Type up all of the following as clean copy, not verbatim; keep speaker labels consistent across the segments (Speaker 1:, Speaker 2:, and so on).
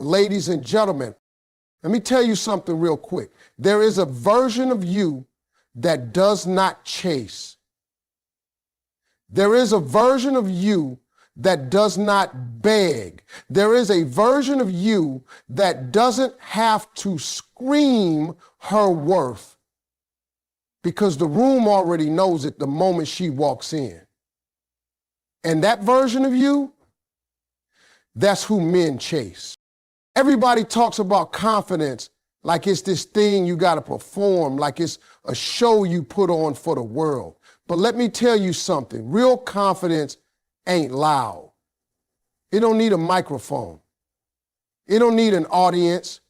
Speaker 1: ladies and gentlemen, let me tell you something real quick. There is a version of you that does not chase. There is a version of you that does not beg. There is a version of you that doesn't have to scream her worth because the room already knows it the moment she walks in. And that version of you, that's who men chase. Everybody talks about confidence like it's this thing you got to perform, like it's a show you put on for the world. But let me tell you something. Real confidence ain't loud. It don't need a microphone. It don't need an audience.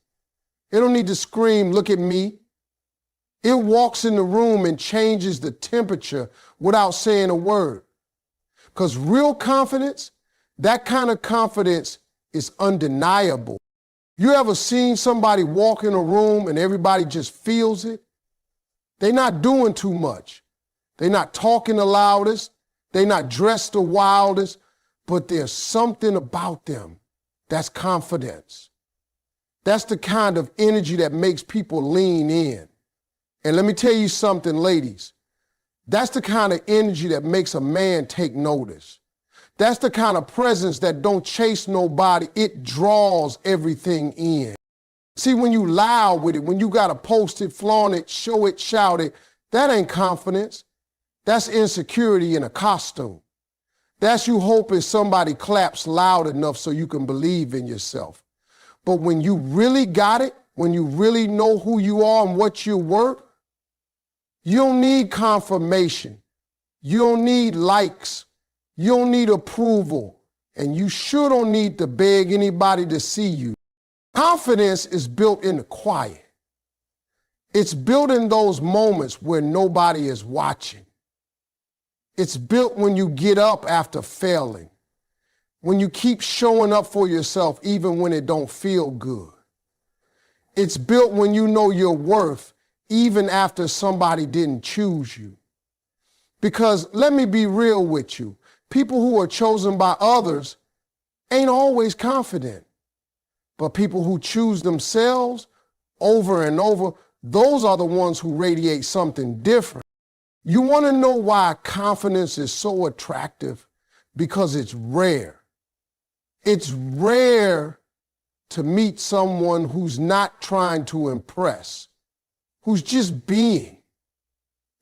Speaker 1: It don't need to scream, look at me. It walks in the room and changes the temperature without saying a word. Because real confidence, that kind of confidence is undeniable. You ever seen somebody walk in a room and everybody just feels it? They're not doing too much. They're not talking the loudest. They're not dressed the wildest, but there's something about them that's confidence. That's the kind of energy that makes people lean in. And let me tell you something, ladies. That's the kind of energy that makes a man take notice. That's the kind of presence that don't chase nobody. It draws everything in. See, when you loud with it, when you got to post it, flaunt it, show it, shout it, that ain't confidence. That's insecurity in a costume. That's you hoping somebody claps loud enough so you can believe in yourself. But when you really got it, when you really know who you are and what you're worth, you don't need confirmation. You don't need likes. You don't need approval. And you sure don't need to beg anybody to see you. Confidence is built in the quiet. It's built in those moments where nobody is watching. It's built when you get up after failing, when you keep showing up for yourself even when it don't feel good. It's built when you know your worth even after somebody didn't choose you. Because let me be real with you, people who are chosen by others ain't always confident, but people who choose themselves over and over, those are the ones who radiate something different. You want to know why confidence is so attractive? Because it's rare. It's rare to meet someone who's not trying to impress, who's just being,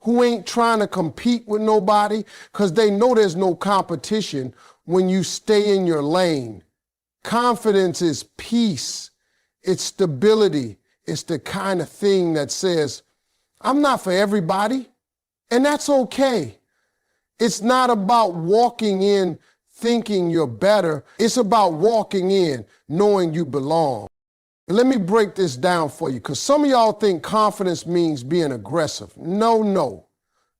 Speaker 1: who ain't trying to compete with nobody because they know there's no competition when you stay in your lane. Confidence is peace. It's stability. It's the kind of thing that says, I'm not for everybody. And that's okay. It's not about walking in thinking you're better. It's about walking in knowing you belong. Let me break this down for you, because some of y'all think confidence means being aggressive. No.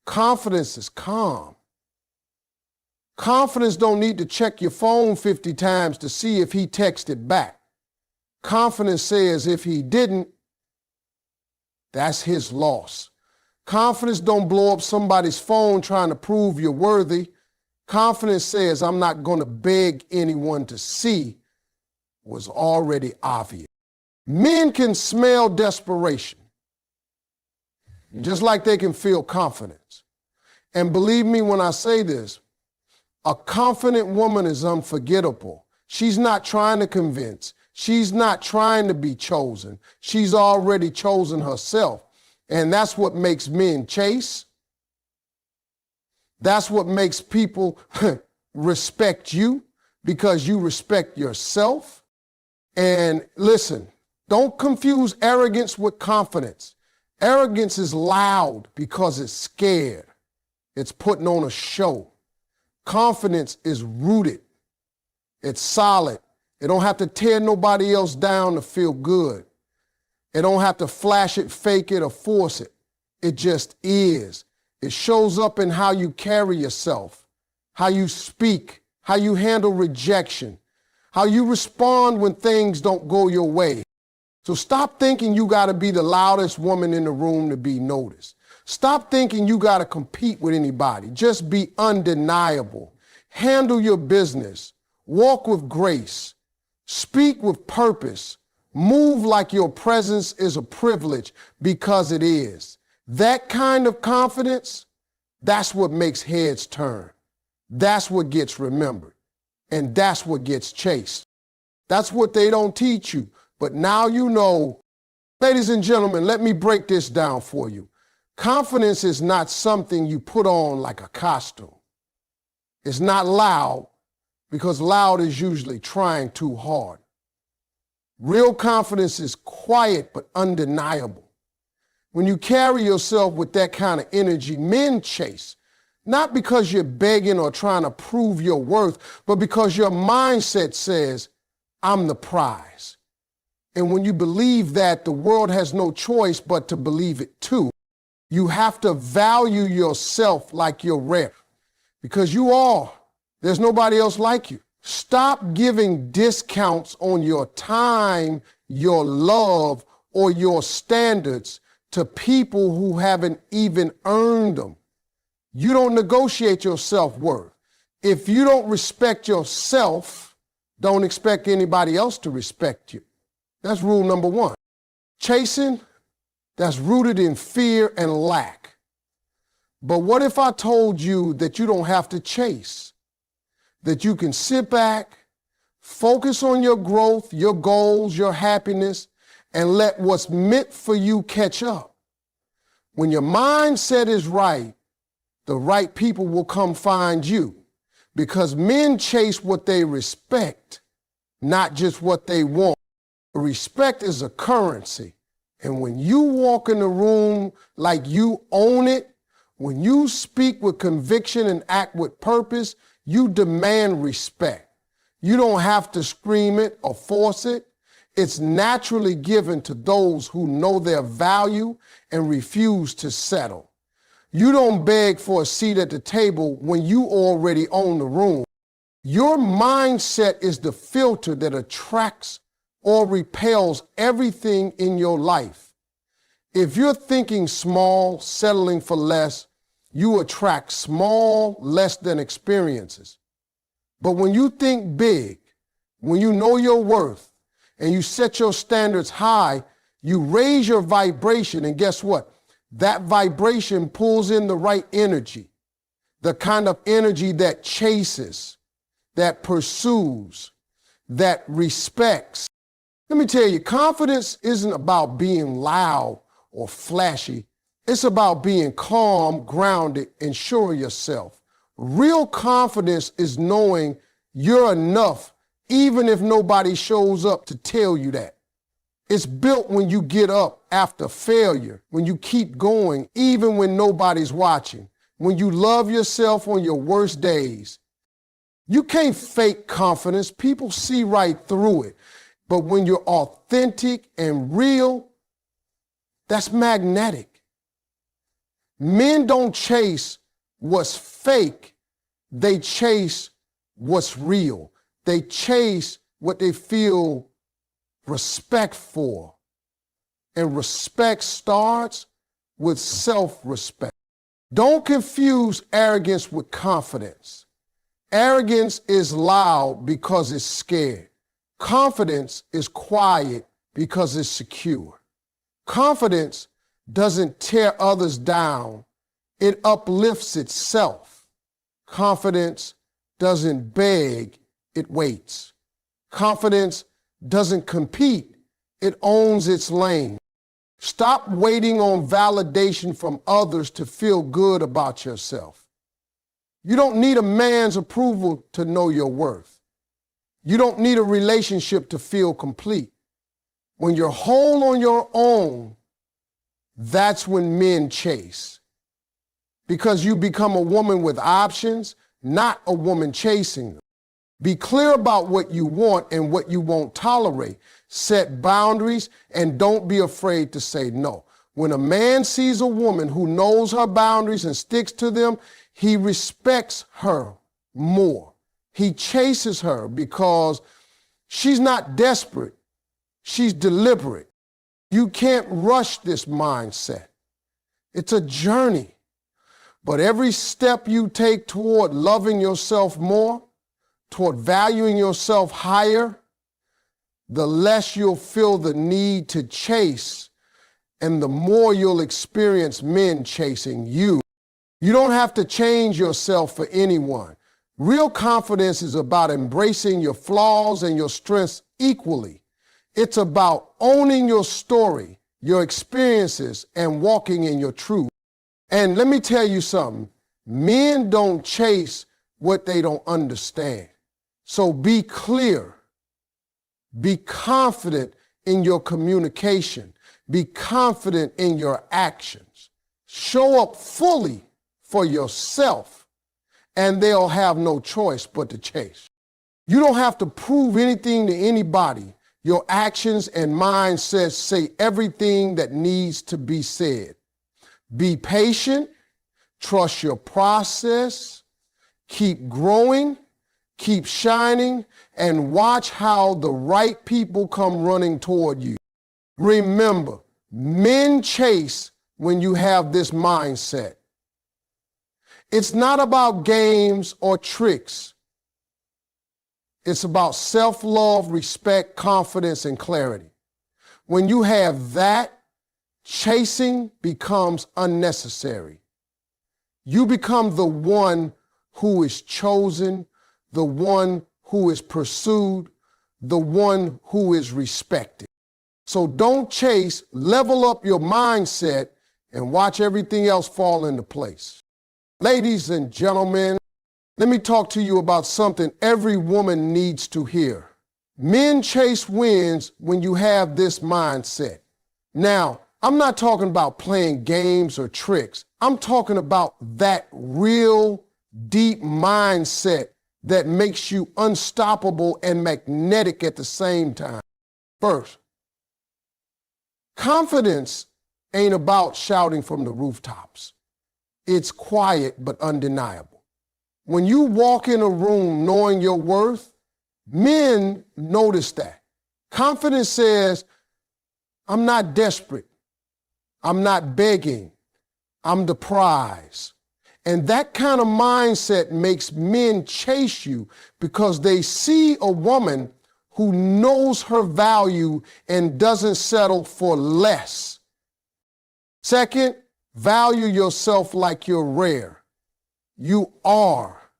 Speaker 1: Confidence is calm. Confidence don't need to check your phone 50 times to see if he texted back. Confidence says if he didn't, that's his loss. Confidence don't blow up somebody's phone trying to prove you're worthy. Confidence says I'm not going to beg anyone to see was already obvious. Men can smell desperation, just like they can feel confidence. And believe me when I say this, a confident woman is unforgettable. She's not trying to convince. She's not trying to be chosen. She's already chosen herself. And that's what makes men chase. That's what makes people respect you, because you respect yourself. And listen, don't confuse arrogance with confidence. Arrogance is loud because it's scared. It's putting on a show. Confidence is rooted. It's solid. It don't have to tear nobody else down to feel good. It don't have to flash it, fake it, or force it. It just is. It shows up in how you carry yourself, how you speak, how you handle rejection, how you respond when things don't go your way. So stop thinking you got to be the loudest woman in the room to be noticed. Stop thinking you got to compete with anybody. Just be undeniable. Handle your business. Walk with grace. Speak with purpose. Move like your presence is a privilege, because it is. That kind of confidence, that's what makes heads turn. That's what gets remembered. And that's what gets chased. That's what they don't teach you. But now you know. Ladies and gentlemen, let me break this down for you. Confidence is not something you put on like a costume. It's not loud, because loud is usually trying too hard. Real confidence is quiet but undeniable. When you carry yourself with that kind of energy, men chase, not because you're begging or trying to prove your worth, but because your mindset says, I'm the prize. And when you believe that, the world has no choice but to believe it too. You have to value yourself like you're rare, because you are. There's nobody else like you. Stop giving discounts on your time, your love, or your standards to people who haven't even earned them. You don't negotiate your self-worth. If you don't respect yourself, don't expect anybody else to respect you. That's rule number one. Chasing, that's rooted in fear and lack. But what if I told you that you don't have to chase? That you can sit back, focus on your growth, your goals, your happiness, and let what's meant for you catch up. When your mindset is right, the right people will come find you, because men chase what they respect, not just what they want. Respect is a currency. And when you walk in the room like you own it, when you speak with conviction and act with purpose, you demand respect. You don't have to scream it or force it. It's naturally given to those who know their value and refuse to settle. You don't beg for a seat at the table when you already own the room. Your mindset is the filter that attracts or repels everything in your life. If you're thinking small, settling for less, you attract small, less than experiences. But when you think big, when you know your worth, and you set your standards high, you raise your vibration, and guess what? That vibration pulls in the right energy, the kind of energy that chases, that pursues, that respects. Let me tell you, confidence isn't about being loud or flashy. It's about being calm, grounded, and sure of yourself. Real confidence is knowing you're enough, even if nobody shows up to tell you that. It's built when you get up after failure, when you keep going, even when nobody's watching, when you love yourself on your worst days. You can't fake confidence. People see right through it. But when you're authentic and real, that's magnetic. Men don't chase what's fake. They chase what's real. They chase what they feel respect for. And respect starts with self-respect. Don't confuse arrogance with confidence. Arrogance is loud because it's scared. Confidence is quiet because it's secure. Confidence doesn't tear others down. It uplifts itself. Confidence doesn't beg, it waits. Confidence doesn't compete, it owns its lane. Stop waiting on validation from others to feel good about yourself. You don't need a man's approval to know your worth. You don't need a relationship to feel complete. When you're whole on your own, that's when men chase. Because you become a woman with options, not a woman chasing them. Be clear about what you want and what you won't tolerate. Set boundaries and don't be afraid to say no. When a man sees a woman who knows her boundaries and sticks to them, he respects her more. He chases her because she's not desperate. She's deliberate. You can't rush this mindset. It's a journey. But every step you take toward loving yourself more, toward valuing yourself higher, the less you'll feel the need to chase, and the more you'll experience men chasing you. You don't have to change yourself for anyone. Real confidence is about embracing your flaws and your strengths equally. It's about owning your story, your experiences, and walking in your truth. And let me tell you something. Men don't chase what they don't understand. So be clear. Be confident in your communication. Be confident in your actions. Show up fully for yourself, and they'll have no choice but to chase. You don't have to prove anything to anybody. Your actions and mindsets say everything that needs to be said. Be patient, trust your process, keep growing, keep shining, and watch how the right people come running toward you. Remember, men chase when you have this mindset. It's not about games or tricks. It's about self-love, respect, confidence, and clarity. When you have that, chasing becomes unnecessary. You become the one who is chosen, the one who is pursued, the one who is respected. So don't chase, level up your mindset, and watch everything else fall into place. Ladies and gentlemen, let me talk to you about something every woman needs to hear. Men chase wins when you have this mindset. Now, I'm not talking about playing games or tricks. I'm talking about that real deep mindset that makes you unstoppable and magnetic at the same time. First, confidence ain't about shouting from the rooftops. It's quiet but undeniable. When you walk in a room knowing your worth, men notice that. Confidence says, I'm not desperate. I'm not begging. I'm the prize. And that kind of mindset makes men chase you because they see a woman who knows her value and doesn't settle for less. Second, value yourself like you're rare. You are.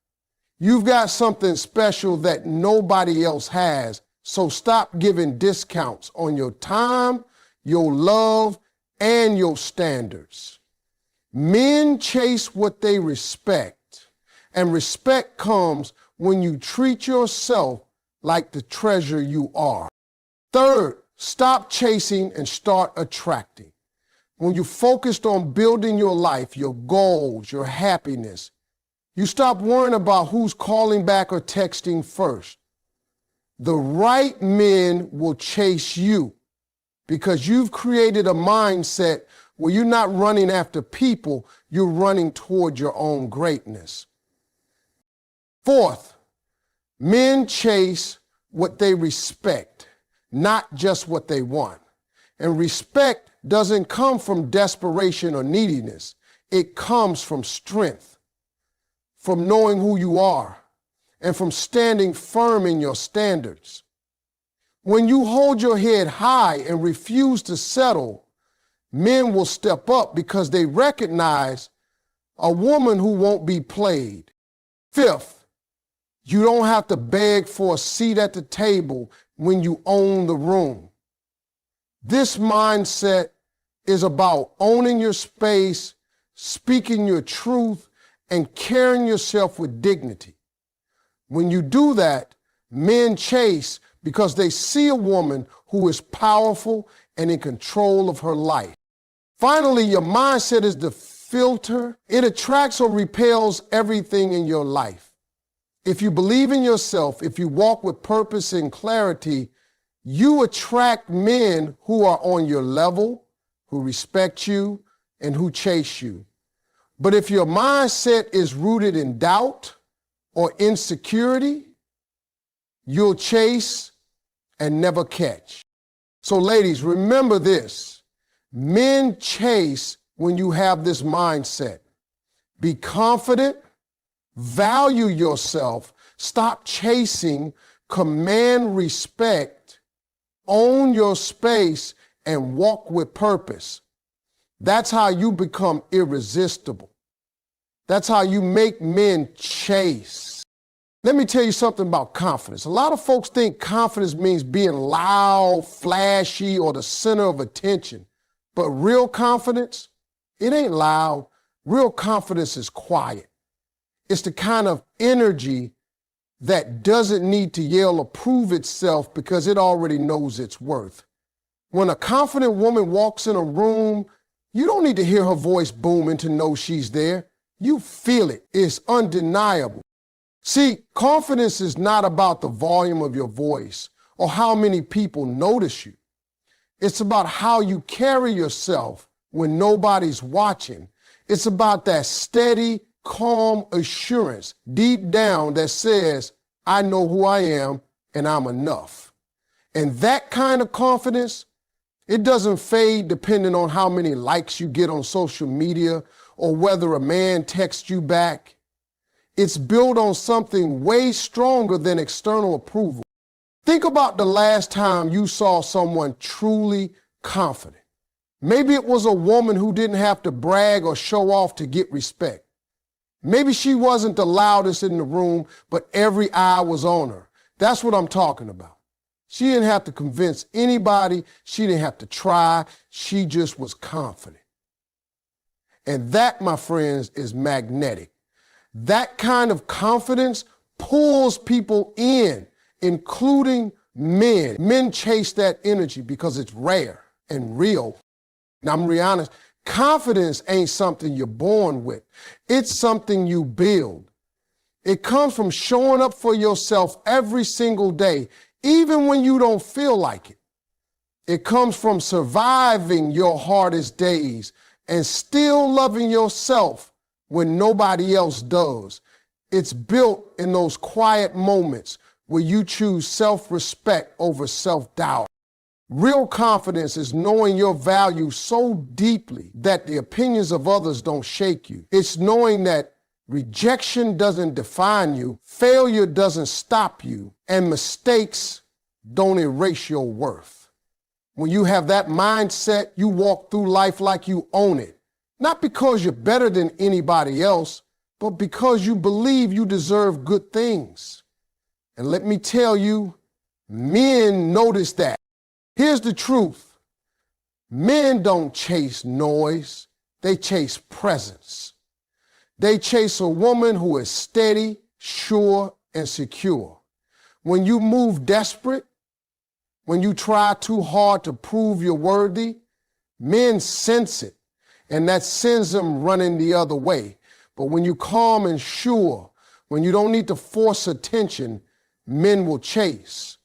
Speaker 1: You've got something special that nobody else has, so stop giving discounts on your time, your love, and your standards. Men chase what they respect, and respect comes when you treat yourself like the treasure you are. Third, stop chasing and start attracting. When you're focused on building your life, your goals, your happiness, you stop worrying about who's calling back or texting first. The right men will chase you because you've created a mindset where you're not running after people, you're running toward your own greatness. Fourth, men chase what they respect, not just what they want. And respect doesn't come from desperation or neediness. It comes from strength, from knowing who you are, and from standing firm in your standards. When you hold your head high and refuse to settle, men will step up because they recognize a woman who won't be played. Fifth, you don't have to beg for a seat at the table when you own the room. This mindset is about owning your space, speaking your truth, and carrying yourself with dignity. When you do that, men chase because they see a woman who is powerful and in control of her life. Finally, your mindset is the filter. It attracts or repels everything in your life. If you believe in yourself, if you walk with purpose and clarity, you attract men who are on your level, who respect you, and who chase you. But if your mindset is rooted in doubt or insecurity, you'll chase and never catch. So ladies, remember this. Men chase when you have this mindset. Be confident, value yourself, stop chasing, command respect, Own your space and walk with purpose. That's how you become irresistible. That's how you make men chase. Let me tell you something about confidence. A lot of folks think confidence means being loud, flashy, or the center of attention. But real confidence, it ain't loud. Real confidence is quiet. It's the kind of energy that doesn't need to yell or prove itself because it already knows its worth. When a confident woman walks in a room, you don't need to hear her voice booming to know she's there. You feel it. It's undeniable. See, confidence is not about the volume of your voice or how many people notice you. It's about how you carry yourself when nobody's watching. It's about that steady, calm assurance deep down that says, I know who I am and I'm enough. And that kind of confidence, it doesn't fade depending on how many likes you get on social media or whether a man texts you back. It's built on something way stronger than external approval. Think about the last time you saw someone truly confident. Maybe it was a woman who didn't have to brag or show off to get respect. Maybe she wasn't the loudest in the room, but every eye was on her. That's what I'm talking about. She didn't have to convince anybody. She didn't have to try. She just was confident. And that, my friends, is magnetic. That kind of confidence pulls people in, including men. Men chase that energy because it's rare and real. Now, I'm gonna be honest, confidence ain't something you're born with. It's something you build. It comes from showing up for yourself every single day, even when you don't feel like it. It comes from surviving your hardest days and still loving yourself when nobody else does. It's built in those quiet moments where you choose self-respect over self-doubt. Real confidence is knowing your value so deeply that the opinions of others don't shake you. It's knowing that rejection doesn't define you, failure doesn't stop you, and mistakes don't erase your worth. When you have that mindset, you walk through life like you own it. Not because you're better than anybody else, but because you believe you deserve good things. And let me tell you, men notice that. Here's the truth. Men don't chase noise. They chase presence. They chase a woman who is steady, sure, and secure. When you move desperate, when you try too hard to prove you're worthy, men sense it. And that sends them running the other way. But when you're calm and sure, when you don't need to force attention, men will chase.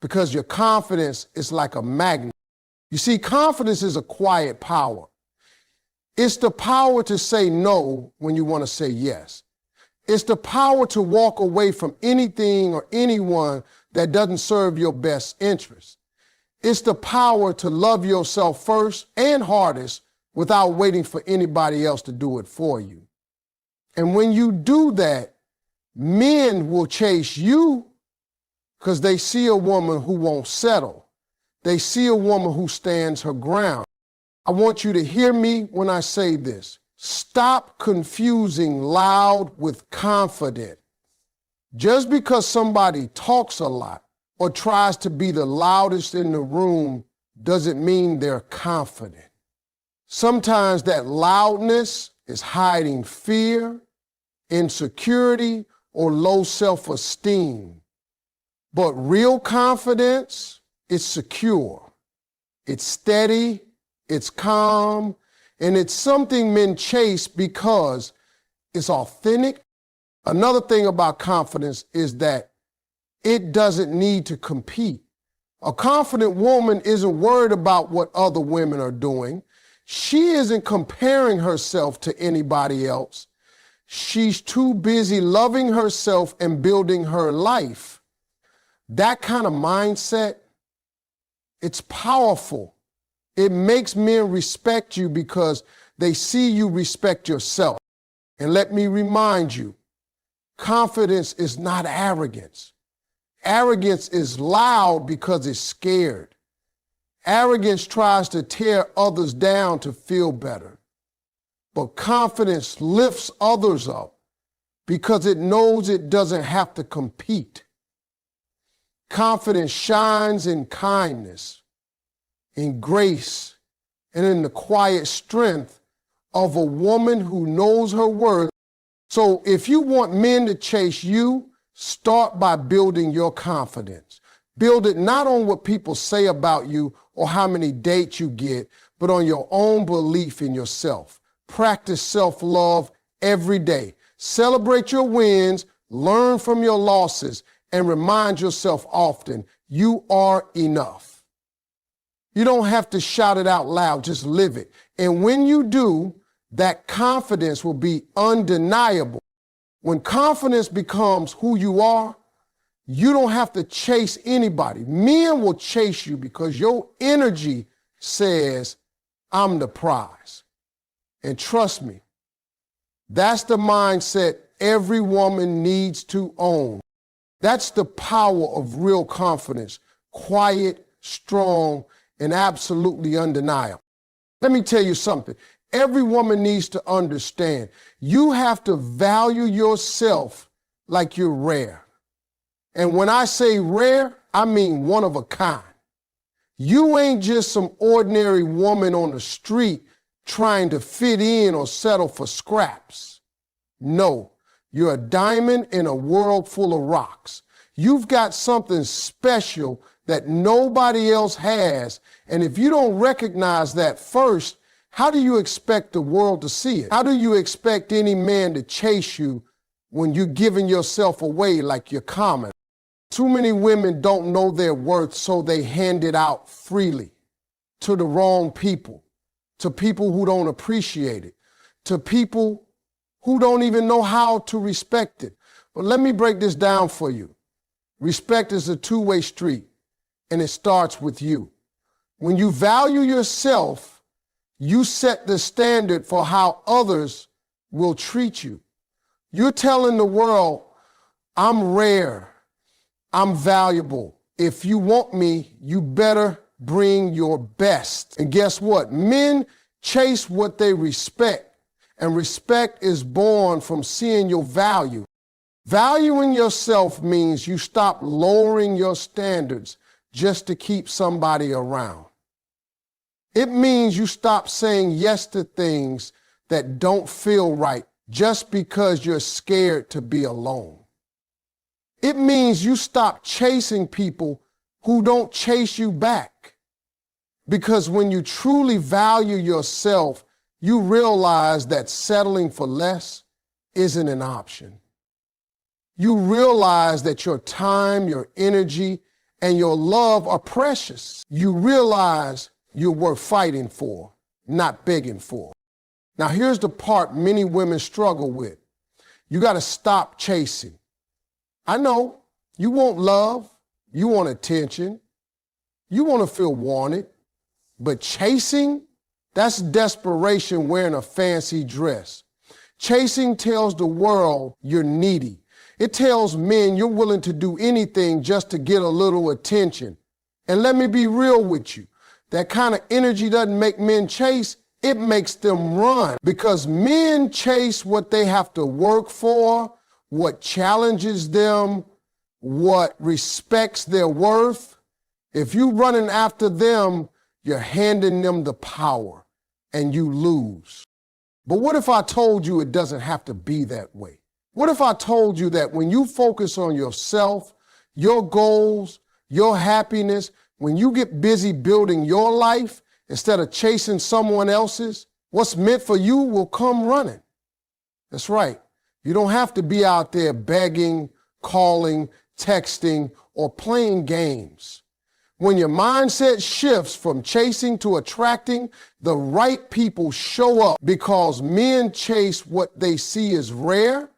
Speaker 1: Because your confidence is like a magnet. You see, confidence is a quiet power. It's the power to say no when you want to say yes. It's the power to walk away from anything or anyone that doesn't serve your best interest. It's the power to love yourself first and hardest without waiting for anybody else to do it for you. And when you do that, men will chase you because they see a woman who won't settle. They see a woman who stands her ground. I want you to hear me when I say this. Stop confusing loud with confident. Just because somebody talks a lot or tries to be the loudest in the room doesn't mean they're confident. Sometimes that loudness is hiding fear, insecurity, or low self-esteem. But real confidence is secure. It's steady, it's calm, and it's something men chase because it's authentic. Another thing about confidence is that it doesn't need to compete. A confident woman isn't worried about what other women are doing. She isn't comparing herself to anybody else. She's too busy loving herself and building her life. That kind of mindset, it's powerful. It makes men respect you because they see you respect yourself. And let me remind you, confidence is not arrogance. Arrogance is loud because it's scared. Arrogance tries to tear others down to feel better. But confidence lifts others up because it knows it doesn't have to compete. Confidence shines in kindness, in grace, and in the quiet strength of a woman who knows her worth. So if you want men to chase you, start by building your confidence. Build it not on what people say about you or how many dates you get, but on your own belief in yourself. Practice self-love every day. Celebrate your wins, learn from your losses, and remind yourself often, you are enough. You don't have to shout it out loud, just live it. And when you do, that confidence will be undeniable. When confidence becomes who you are, you don't have to chase anybody. Men will chase you because your energy says, I'm the prize. And trust me, that's the mindset every woman needs to own. That's the power of real confidence, quiet, strong, and absolutely undeniable. Let me tell you something. Every woman needs to understand you have to value yourself like you're rare. And when I say rare, I mean one of a kind. You ain't just some ordinary woman on the street trying to fit in or settle for scraps. No, you're a diamond in a world full of rocks. You've got something special that nobody else has. And if you don't recognize that first, how do you expect the world to see it? How do you expect any man to chase you when you're giving yourself away like you're common? Too many women don't know their worth, so they hand it out freely to the wrong people, to people who don't appreciate it, to people who don't even know how to respect it. But let me break this down for you. Respect is a two-way street, and it starts with you. When you value yourself, you set the standard for how others will treat you. You're telling the world, I'm rare, I'm valuable. If you want me, you better bring your best. And guess what? Men chase what they respect, and respect is born from seeing your value. Valuing yourself means you stop lowering your standards just to keep somebody around. It means you stop saying yes to things that don't feel right just because you're scared to be alone. It means you stop chasing people who don't chase you back. Because when you truly value yourself, you realize that settling for less isn't an option. You realize that your time, your energy, and your love are precious. You realize you're worth fighting for, not begging for. Now, here's the part many women struggle with. You got to stop chasing. I know you want love, you want attention, you want to feel wanted, but chasing, that's desperation wearing a fancy dress. Chasing tells the world you're needy. It tells men you're willing to do anything just to get a little attention. And let me be real with you. That kind of energy doesn't make men chase, it makes them run. Because men chase what they have to work for, what challenges them, what respects their worth. If you're running after them, you're handing them the power and you lose. But what if I told you it doesn't have to be that way? What if I told you that when you focus on yourself, your goals, your happiness, when you get busy building your life instead of chasing someone else's, what's meant for you will come running. That's right. You don't have to be out there begging, calling, texting, or playing games. When your mindset shifts from chasing to attracting, the right people show up because men chase what they see as rare,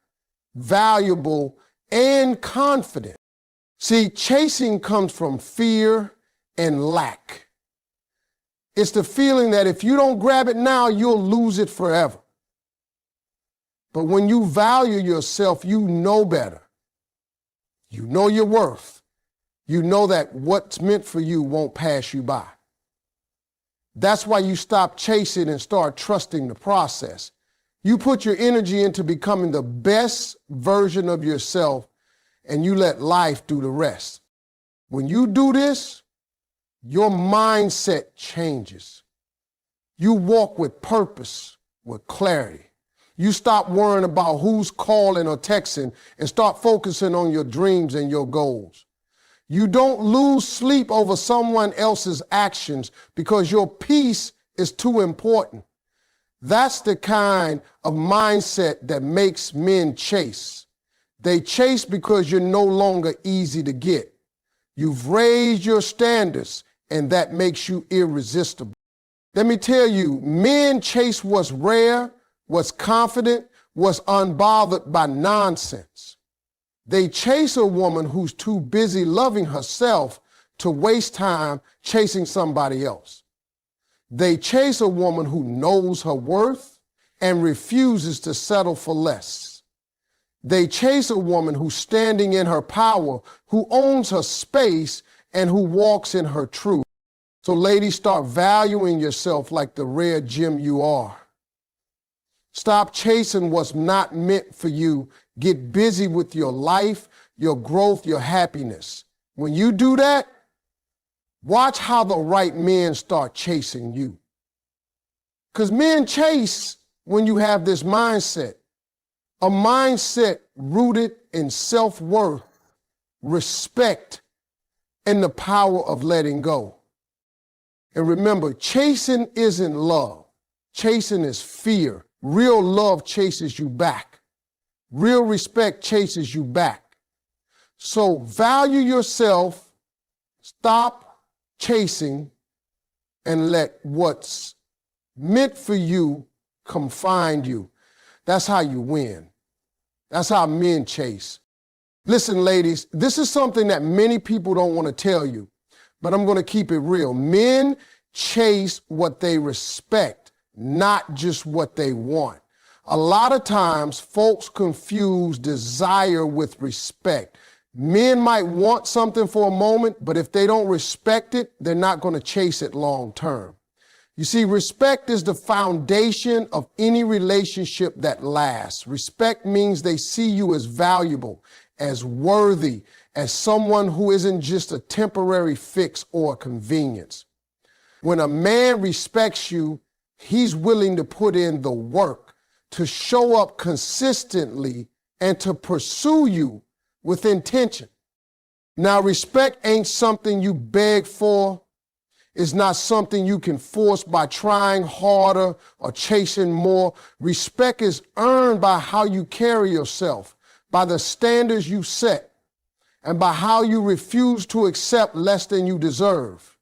Speaker 1: valuable, and confident. See, chasing comes from fear and lack. It's the feeling that if you don't grab it now, you'll lose it forever. But when you value yourself, you know better. You know your worth. you know that what's meant for you won't pass you by. That's why you stop chasing and start trusting the process. You put your energy into becoming the best version of yourself, and you let life do the rest. When you do this, your mindset changes. You walk with purpose, with clarity. You stop worrying about who's calling or texting and start focusing on your dreams and your goals. You don't lose sleep over someone else's actions because your peace is too important. That's the kind of mindset that makes men chase. They chase because you're no longer easy to get. You've raised your standards, and that makes you irresistible. Let me tell you, men chase what's rare, what's confident, what's unbothered by nonsense. They chase a woman who's too busy loving herself to waste time chasing somebody else. They chase a woman who knows her worth and refuses to settle for less. They chase a woman who's standing in her power, who owns her space, and who walks in her truth. So ladies, start valuing yourself like the rare gem you are. Stop chasing what's not meant for you. Get busy with your life, your growth, your happiness. When you do that, watch how the right men start chasing you. Because men chase when you have this mindset, a mindset rooted in self-worth, respect, and the power of letting go. And remember, chasing isn't love. Chasing is fear. Real love chases you back. Real respect chases you back. So value yourself, stop chasing, and let what's meant for you come find you. That's how you win. That's how men chase. Listen, ladies, this is something that many people don't want to tell you, but I'm going to keep it real. Men chase what they respect, not just what they want. A lot of times, folks confuse desire with respect. Men might want something for a moment, but if they don't respect it, they're not going to chase it long term. You see, respect is the foundation of any relationship that lasts. Respect means they see you as valuable, as worthy, as someone who isn't just a temporary fix or a convenience. When a man respects you, he's willing to put in the work, to show up consistently, and to pursue you with intention. Now, respect ain't something you beg for. It's not something you can force by trying harder or chasing more. Respect is earned by how you carry yourself, by the standards you set, and by how you refuse to accept less than you deserve.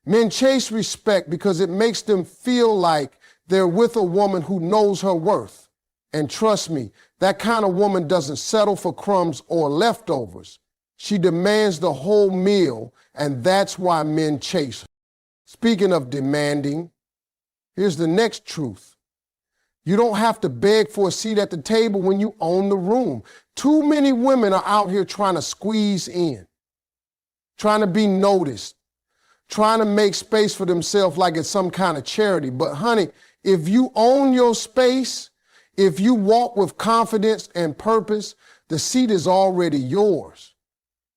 Speaker 1: Men chase respect because it makes them feel like they're with a woman who knows her worth. And trust me, that kind of woman doesn't settle for crumbs or leftovers. She demands the whole meal, and that's why men chase her. Speaking of demanding, here's the next truth. You don't have to beg for a seat at the table when you own the room. Too many women are out here trying to squeeze in, trying to be noticed, trying to make space for themselves like it's some kind of charity. But honey, if you own your space, if you walk with confidence and purpose, the seat is already yours.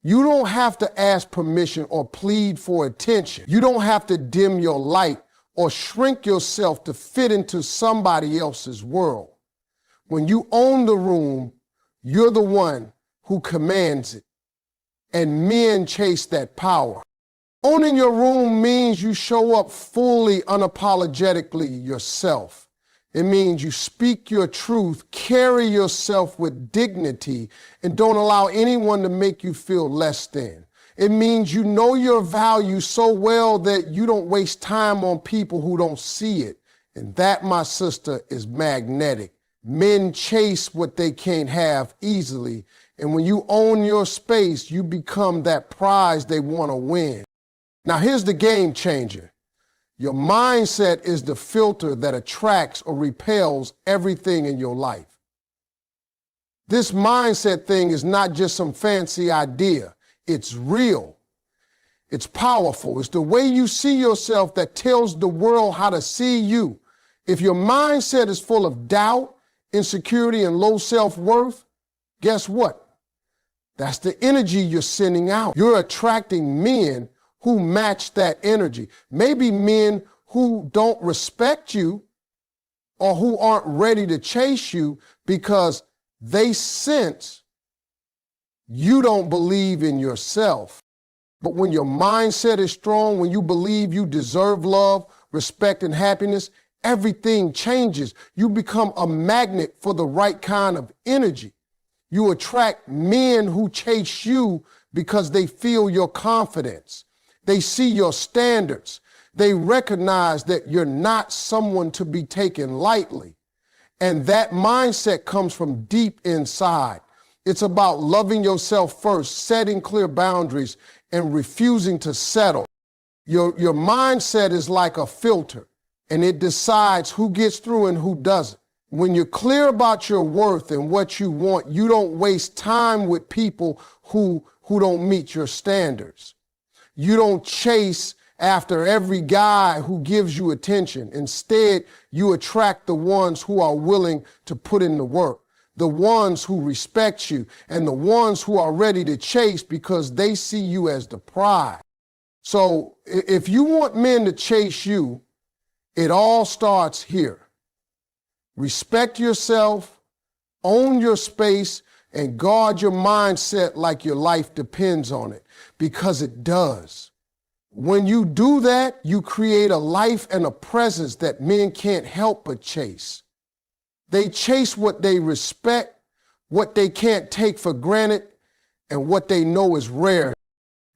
Speaker 1: You don't have to ask permission or plead for attention. You don't have to dim your light or shrink yourself to fit into somebody else's world. When you own the room, you're the one who commands it. And men chase that power. Owning your room means you show up fully, unapologetically yourself. It means you speak your truth, carry yourself with dignity, and don't allow anyone to make you feel less than. It means you know your value so well that you don't waste time on people who don't see it. And that, my sister, is magnetic. Men chase what they can't have easily. And when you own your space, you become that prize they want to win. Now, here's the game changer. Your mindset is the filter that attracts or repels everything in your life. This mindset thing is not just some fancy idea. It's real. It's powerful. It's the way you see yourself that tells the world how to see you. If your mindset is full of doubt, insecurity, and low self-worth, guess what? That's the energy you're sending out. You're attracting men who match that energy. Maybe men who don't respect you or who aren't ready to chase you because they sense you don't believe in yourself. But when your mindset is strong, when you believe you deserve love, respect, and happiness, everything changes. You become a magnet for the right kind of energy. You attract men who chase you because they feel your confidence. They see your standards. They recognize that you're not someone to be taken lightly. And that mindset comes from deep inside. It's about loving yourself first, setting clear boundaries, and refusing to settle. Your mindset is like a filter, and it decides who gets through and who doesn't. When you're clear about your worth and what you want, you don't waste time with people who don't meet your standards. You don't chase after every guy who gives you attention. Instead, you attract the ones who are willing to put in the work, the ones who respect you, and the ones who are ready to chase because they see you as the prize. So if you want men to chase you, it all starts here. Respect yourself, own your space, and guard your mindset like your life depends on it, because it does. When you do that, you create a life and a presence that men can't help but chase. They chase what they respect, what they can't take for granted, and what they know is rare.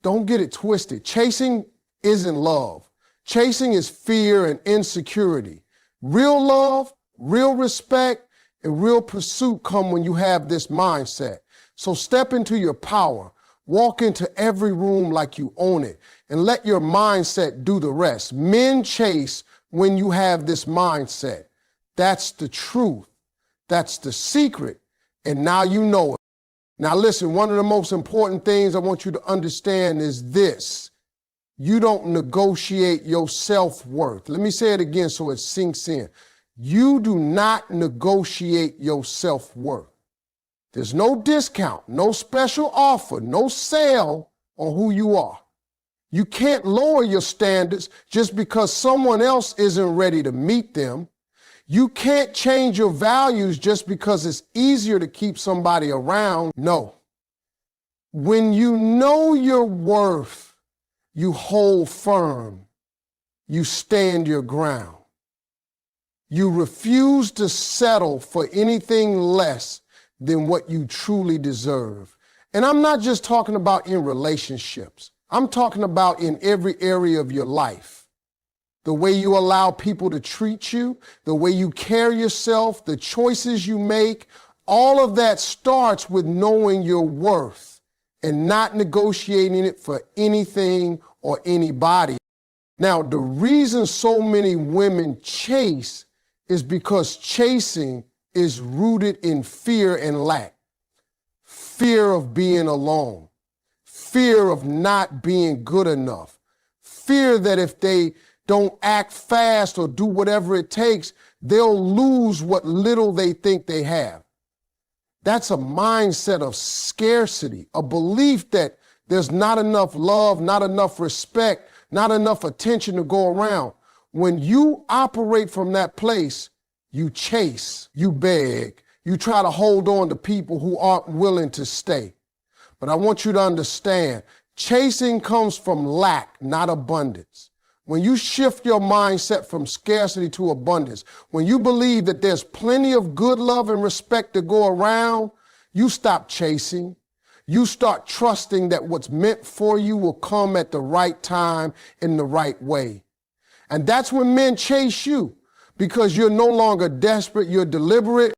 Speaker 1: Don't get it twisted. Chasing isn't love. Chasing is fear and insecurity. Real love, real respect, and real pursuit come when you have this mindset. So step into your power. Walk into every room like you own it, and let your mindset do the rest. Men chase when you have this mindset. That's the truth. That's the secret. And now you know it. Now listen, one of the most important things I want you to understand is this. You don't negotiate your self-worth. Let me say it again so it sinks in. You do not negotiate your self-worth. There's no discount, no special offer, no sale on who you are. You can't lower your standards just because someone else isn't ready to meet them. You can't change your values just because it's easier to keep somebody around. No. When you know your worth, you hold firm. You stand your ground. You refuse to settle for anything less than what you truly deserve. And I'm not just talking about in relationships. I'm talking about in every area of your life. The way you allow people to treat you, the way you carry yourself, the choices you make, all of that starts with knowing your worth and not negotiating it for anything or anybody. Now, the reason so many women chase is because chasing is rooted in fear and lack. Fear of being alone. Fear of not being good enough. Fear that if they don't act fast or do whatever it takes, they'll lose what little they think they have. That's a mindset of scarcity, a belief that there's not enough love, not enough respect, not enough attention to go around. When you operate from that place, you chase, you beg, you try to hold on to people who aren't willing to stay. But I want you to understand, chasing comes from lack, not abundance. When you shift your mindset from scarcity to abundance, when you believe that there's plenty of good love and respect to go around, you stop chasing. You start trusting that what's meant for you will come at the right time in the right way. And that's when men chase you, because you're no longer desperate, you're deliberate.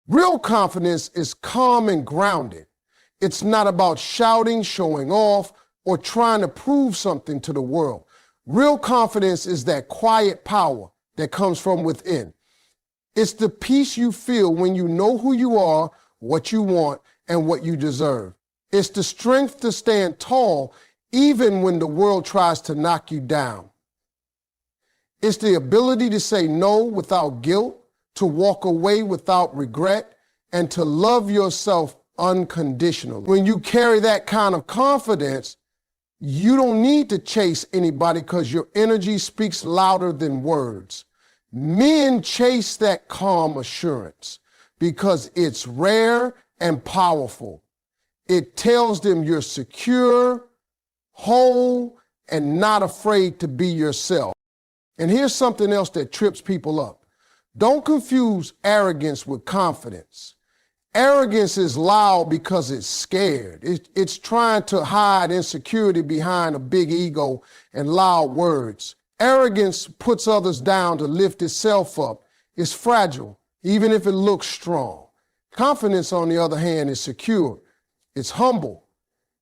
Speaker 1: Real confidence is calm and grounded. It's not about shouting, showing off, or trying to prove something to the world. Real confidence is that quiet power that comes from within. It's the peace you feel when you know who you are, what you want, and what you deserve. It's the strength to stand tall even when the world tries to knock you down. It's the ability to say no without guilt, to walk away without regret, and to love yourself unconditionally. When you carry that kind of confidence, you don't need to chase anybody because your energy speaks louder than words. Men chase that calm assurance because it's rare and powerful. It tells them you're secure, whole, and not afraid to be yourself. And here's something else that trips people up. Don't confuse arrogance with confidence. Arrogance is loud because it's scared. It's trying to hide insecurity behind a big ego and loud words. Arrogance puts others down to lift itself up. It's fragile, even if it looks strong. Confidence, on the other hand, is secure. It's humble.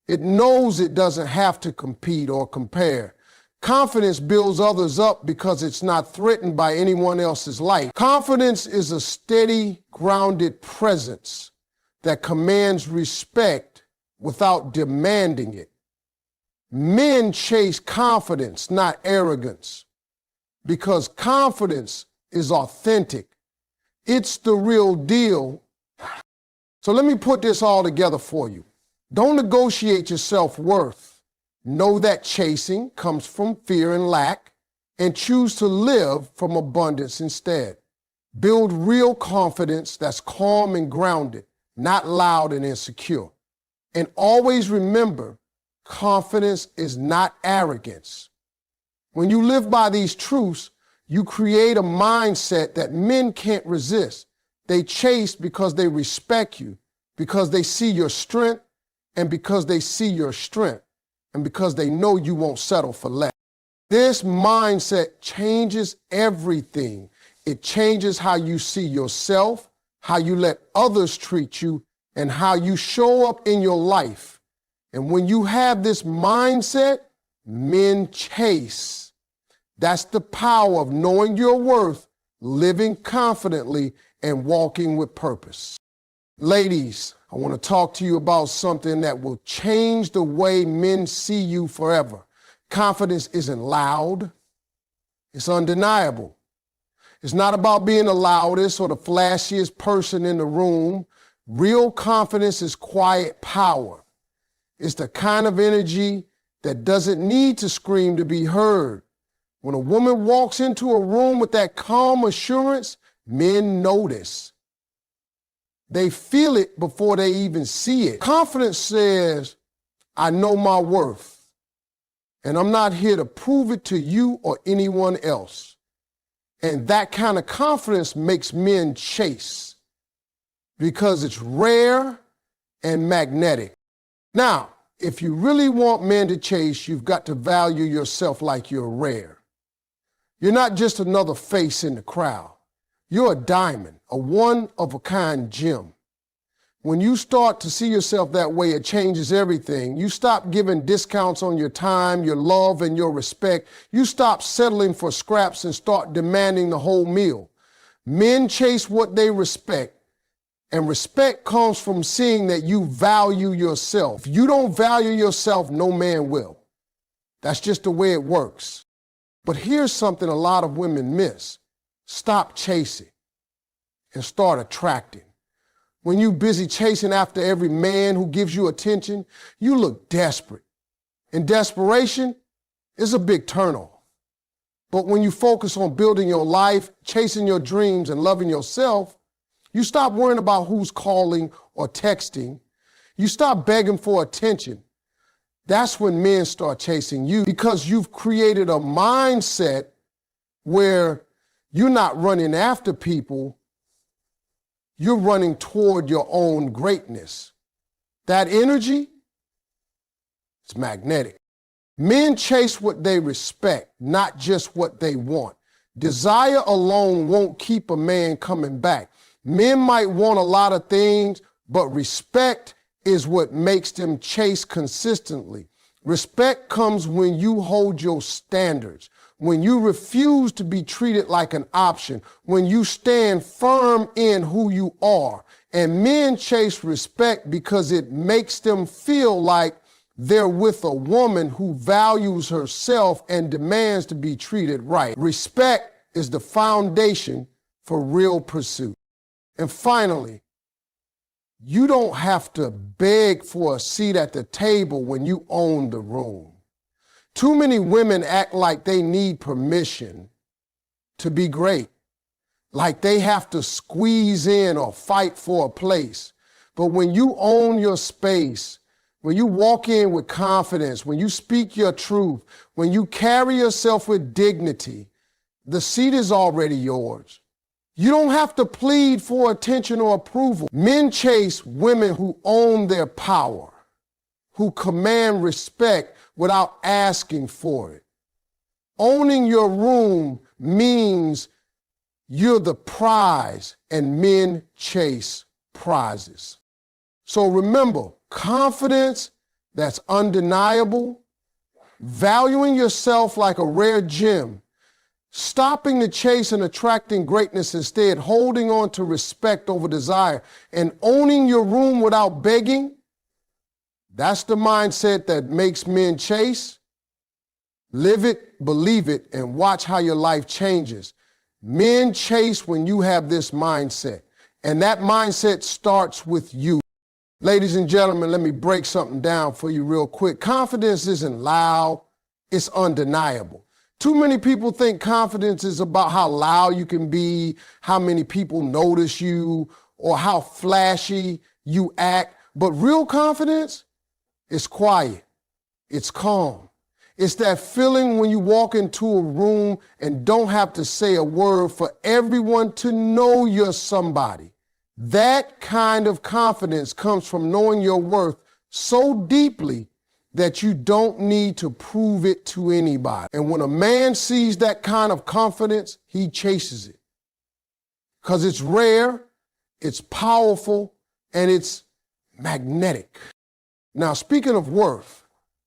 Speaker 1: It knows it doesn't have to compete or compare. Confidence builds others up because it's not threatened by anyone else's light. Confidence is a steady, grounded presence that commands respect without demanding it. Men chase confidence, not arrogance, because confidence is authentic. It's the real deal. So let me put this all together for you. Don't negotiate your self-worth. Know that chasing comes from fear and lack, and choose to live from abundance instead. Build real confidence that's calm and grounded, not loud and insecure. And always remember, confidence is not arrogance. When you live by these truths, you create a mindset that men can't resist. They chase because they respect you, because they see your strength, and because they see your strength, and because they know you won't settle for less. This mindset changes everything. It changes how you see yourself, how you let others treat you, and how you show up in your life. And when you have this mindset, men chase. That's the power of knowing your worth, living confidently, and walking with purpose. Ladies, I want to talk to you about something that will change the way men see you forever. Confidence isn't loud. It's undeniable. It's not about being the loudest or the flashiest person in the room. Real confidence is quiet power. It's the kind of energy that doesn't need to scream to be heard. When a woman walks into a room with that calm assurance, men notice. They feel it before they even see it. Confidence says, I know my worth, and I'm not here to prove it to you or anyone else. And that kind of confidence makes men chase because it's rare and magnetic. Now, if you really want men to chase, you've got to value yourself like you're rare. You're not just another face in the crowd. You're a diamond, a one-of-a-kind gem. When you start to see yourself that way, it changes everything. You stop giving discounts on your time, your love, and your respect. You stop settling for scraps and start demanding the whole meal. Men chase what they respect, and respect comes from seeing that you value yourself. If you don't value yourself, no man will. That's just the way it works. But here's something a lot of women miss. Stop chasing and start attracting. When you're busy chasing after every man who gives you attention, you look desperate. And desperation is a big turnoff. But when you focus on building your life, chasing your dreams, and loving yourself, you stop worrying about who's calling or texting. You stop begging for attention. That's when men start chasing you, because you've created a mindset where you're not running after people, you're running toward your own greatness. That energy, it's magnetic. Men chase what they respect, not just what they want. Desire alone won't keep a man coming back. Men might want a lot of things, but respect is what makes them chase consistently. Respect comes when you hold your standards, when you refuse to be treated like an option, when you stand firm in who you are, And men chase respect because it makes them feel like they're with a woman who values herself and demands to be treated right. Respect is the foundation for real pursuit. And finally, you don't have to beg for a seat at the table when you own the room. Too many women act like they need permission to be great, like they have to squeeze in or fight for a place. But when you own your space, when you walk in with confidence, when you speak your truth, when you carry yourself with dignity, the seat is already yours. You don't have to plead for attention or approval. Men chase women who own their power, who command respect without asking for it. Owning your room means you're the prize, and men chase prizes. So remember, confidence that's undeniable, valuing yourself like a rare gem, stopping the chase and attracting greatness instead, holding on to respect over desire, and owning your room without begging, that's the mindset that makes men chase. Live it, believe it, and watch how your life changes. Men chase when you have this mindset, and that mindset starts with you. Ladies and gentlemen, let me break something down for you real quick. Confidence isn't loud, it's undeniable. Too many people think confidence is about how loud you can be, how many people notice you, or how flashy you act. But real confidence is quiet, it's calm. It's that feeling when you walk into a room and don't have to say a word for everyone to know you're somebody. That kind of confidence comes from knowing your worth so deeply that you don't need to prove it to anybody. And when a man sees that kind of confidence, he chases it. Because it's rare, it's powerful, and it's magnetic. Now, speaking of worth,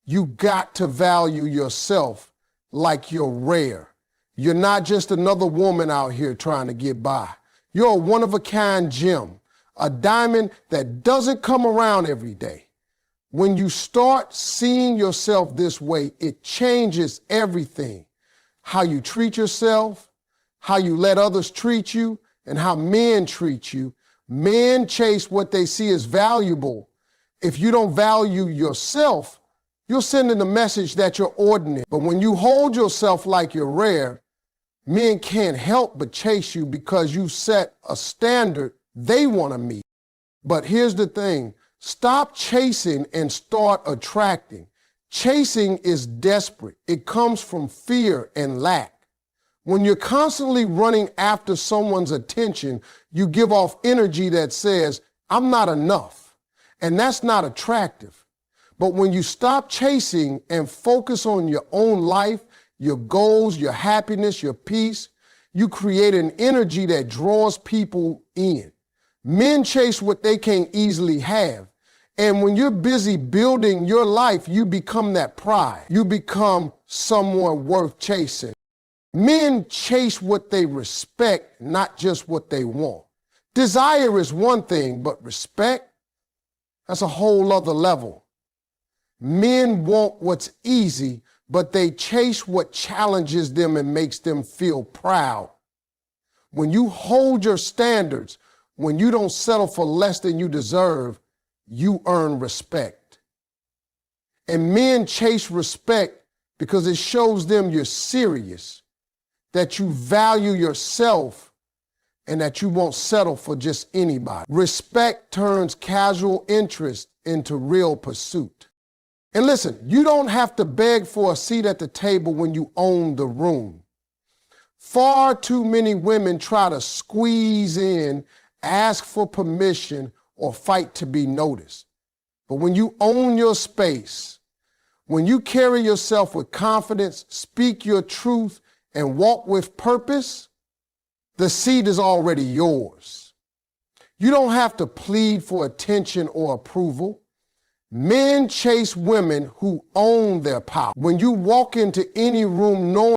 Speaker 1: you got to value yourself like you're rare. You're not just another woman out here trying to get by. You're a one-of-a-kind gem, a diamond that doesn't come around every day. When you start seeing yourself this way, it changes everything. How you treat yourself, how you let others treat you, and how men treat you. Men chase what they see as valuable. If you don't value yourself, you're sending a message that you're ordinary. But when you hold yourself like you're rare, men can't help but chase you because you set a standard they want to meet. But here's the thing. Stop chasing and start attracting. Chasing is desperate. It comes from fear and lack. When you're constantly running after someone's attention, you give off energy that says, I'm not enough. And that's not attractive. But when you stop chasing and focus on your own life, your goals, your happiness, your peace, you create an energy that draws people in. Men chase what they can't easily have. And when you're busy building your life, you become that pride. You become someone worth chasing. Men chase what they respect, not just what they want. Desire is one thing, but respect, that's a whole other level. Men want what's easy, but they chase what challenges them and makes them feel proud. When you hold your standards, when you don't settle for less than you deserve, you earn respect. And men chase respect because it shows them you're serious, that you value yourself, and that you won't settle for just anybody. Respect turns casual interest into real pursuit. And listen, you don't have to beg for a seat at the table when you own the room. Far too many women try to squeeze in, ask for permission, or fight to be noticed. But when you own your space, when you carry yourself with confidence, speak your truth, and walk with purpose, the seat is already yours. You don't have to plead for attention or approval. Men chase women who own their power. When you walk into any room knowing